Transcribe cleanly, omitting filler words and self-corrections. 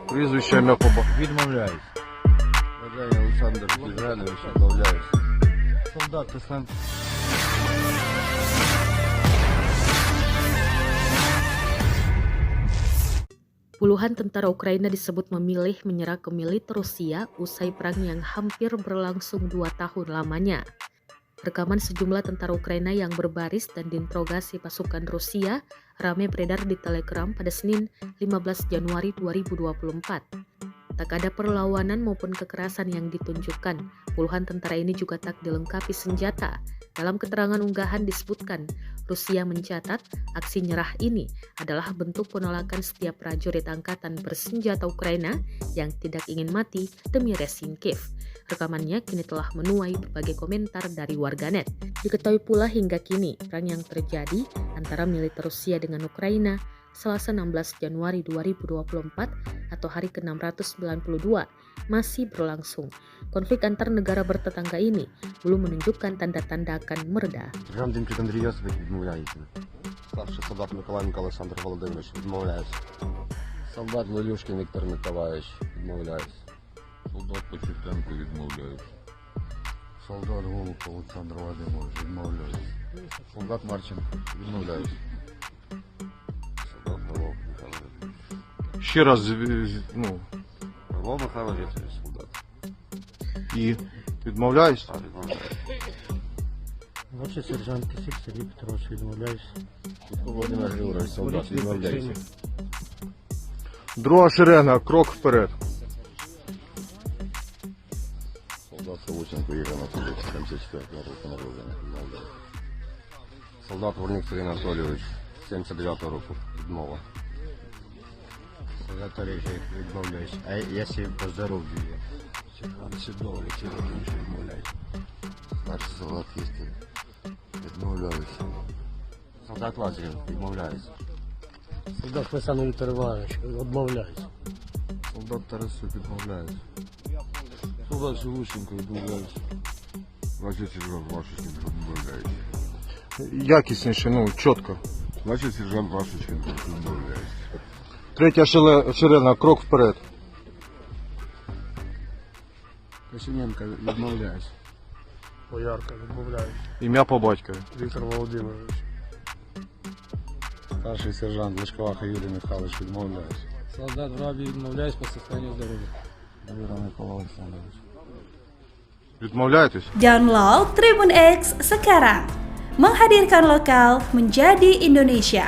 Прізвище, ім'я по батькові. Відмовляюсь. Бажаю Олександр Євгенович, відмовляюсь. Солдат Руслан. Puluhan tentara Ukraina disebut memilih menyerah ke militer Rusia usai perang yang hampir berlangsung 2 tahun lamanya. Rekaman sejumlah tentara Ukraina yang berbaris dan diinterogasi pasukan Rusia ramai beredar di Telegram pada Senin 15 Januari 2024. Tak ada perlawanan maupun kekerasan yang ditunjukkan. Puluhan tentara ini juga tak dilengkapi senjata. Dalam keterangan unggahan disebutkan, Rusia mencatat aksi nyerah ini adalah bentuk penolakan setiap prajurit angkatan bersenjata Ukraina yang tidak ingin mati demi rezim Kiev. Rekamannya kini telah menuai berbagai komentar dari warganet. Diketahui pula hingga kini perang yang terjadi antara militer Rusia dengan Ukraina Selasa 16 Januari 2024 atau hari ke-692 masih berlangsung. Konflik antar negara bertetangga ini belum menunjukkan tanda-tanda akan mereda. Сержант Демчук Андрій Йосипович, відмовляється. Старший солдат Миколаєнко Олександр Володимирович, відмовляюсь. Солдат Лелюшкін Віктор Миколаївич, відмовляюсь. Солдат Почерпенко, відмовляюсь. Солдат Голуб Олександр Володимирович, відмовляюсь. Солдат Марченко, відмовляюсь. Солдат Орлов Михайло Вікторович. Ще раз, Орлов Михайло Вікторович, солдат. і відмовляюсь. А, відмовляюсь. Старший сержант Кисик Сергій Петрович, відмовляюсь. Володимир Григорович, солдат, відмовляюсь. Друга шеренга, крок вперед. Солдат Савученко Ігор Анатолійович, 74 року народження, відмовляюсь. Солдат Горник Сергій Анатолійович, 79 року, відмова. Солдат Олексій, відмовляюсь. А якщо по здоров'ю є? Сідово, Олексій Володимирович, відмовляюсь. Старший солдат Кістів, відмовляюсь. Солдат Лазарів, відмовляюсь. Солдат Хвесанов Віктор Іванович, відмовляюсь. Солдат Тарасюк, відмовляюсь. Солдат Шелущенко, відмовляюсь. Значить, сержант Вашеченко, відмовляюсь. Якісніше, чітко. Значить, сержант Вашеченко, відмовляюсь. Третя шеренга, крок вперед. Косиненко, відмовляюсь. Боярка, відмовляюсь. Ім'я по батькові. Віктор Володимирович. Старший сержант Лешковаха Юрій Михайлович, відмовляюсь. Солдат Врабій, відмовляюсь по состоянию здоров'я. Віра Микола Олександрович. Відмовляєтесь? Download Tribun X sekarang. Menghadirkan lokal menjadi Indonesia.